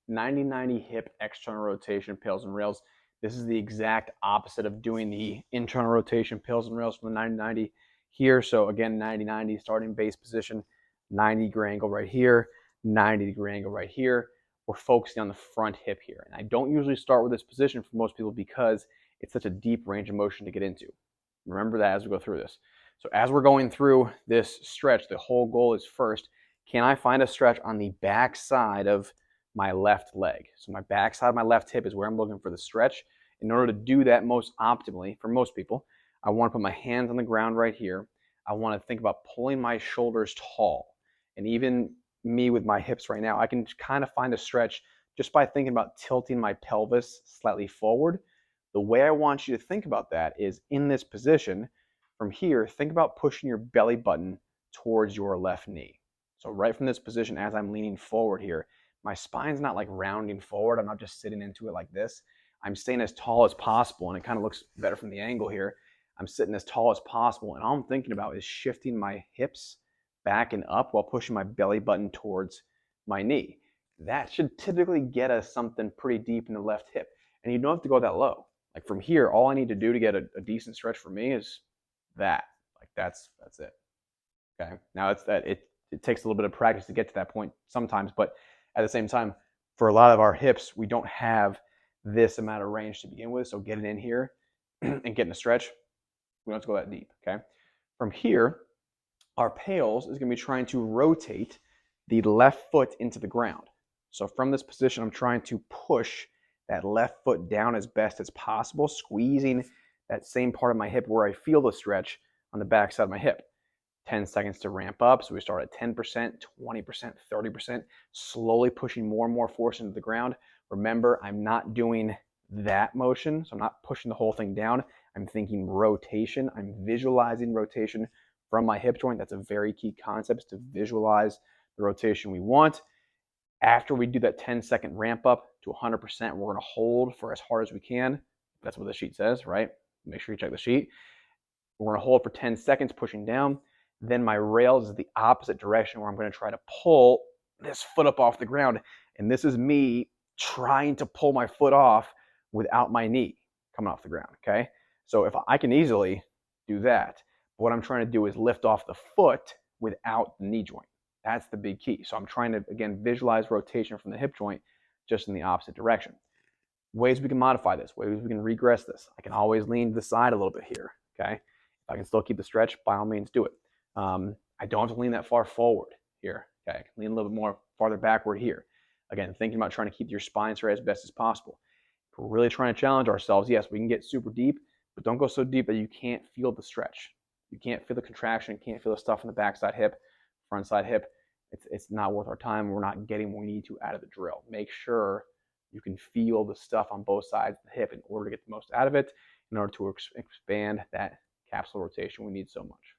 90-90 hip external rotation, pails and rails. This is the exact opposite of doing the internal rotation, pails and rails from the 90-90 here. So again, 90-90 starting base position, 90-degree angle right here, 90-degree angle right here. We're focusing on the front hip here. And I don't usually start with this position for most people because it's such a deep range of motion to get into. Remember that as we go through this. So as we're going through this stretch, the whole goal is first, can I find a stretch on the back side of my left leg? So my back side of my left hip is where I'm looking for the stretch. In order to do that most optimally, for most people, I want to put my hands on the ground right here. I want to think about pulling my shoulders tall. And even me with my hips right now, I can kind of find a stretch just by thinking about tilting my pelvis slightly forward. The way I want you to think about that is in this position, from here, think about pushing your belly button towards your left knee. So right from this position, as I'm leaning forward here, my spine's not like rounding forward. I'm not just sitting into it like this. I'm staying as tall as possible, and it kind of looks better from the angle here. I'm sitting as tall as possible, and all I'm thinking about is shifting my hips back and up while pushing my belly button towards my knee. That should typically get us something pretty deep in the left hip, and you don't have to go that low. Like from here, all I need to do to get a decent stretch for me is that. Like that's it. Okay. Now it takes a little bit of practice to get to that point sometimes, but at the same time, for a lot of our hips, we don't have this amount of range to begin with. So getting in here and getting a stretch, we don't have to go that deep. Okay. From here, our pails is going to be trying to rotate the left foot into the ground. So from this position, I'm trying to push that left foot down as best as possible, squeezing that same part of my hip where I feel the stretch on the back side of my hip. 10 seconds to ramp up. So we start at 10%, 20%, 30%, slowly pushing more and more force into the ground. Remember, I'm not doing that motion, so I'm not pushing the whole thing down. I'm thinking rotation. I'm visualizing rotation from my hip joint. That's a very key concept, is to visualize the rotation we want. After we do that 10-second ramp up to 100%, we're going to hold for as hard as we can. That's what the sheet says, right? Make sure you check the sheet. We're going to hold for 10 seconds, pushing down. Then my rails is the opposite direction, where I'm going to try to pull this foot up off the ground. And this is me trying to pull my foot off without my knee coming off the ground, okay? So if I can easily do that, what I'm trying to do is lift off the foot without the knee joint. That's the big key. So I'm trying to, again, visualize rotation from the hip joint just in the opposite direction. Ways we can modify this, ways we can regress this. I can always lean to the side a little bit here, okay? If I can still keep the stretch, by all means do it. I don't have to lean that far forward here, okay? I can lean a little bit more farther backward here. Again, thinking about trying to keep your spine straight as best as possible. If we're really trying to challenge ourselves, yes, we can get super deep, but don't go so deep that you can't feel the stretch. You can't feel the contraction, can't feel the stuff in the backside hip, front side hip. It's not worth our time. We're not getting what we need to out of the drill. Make sure you can feel the stuff on both sides of the hip in order to get the most out of it, in order to expand that capsule rotation we need so much.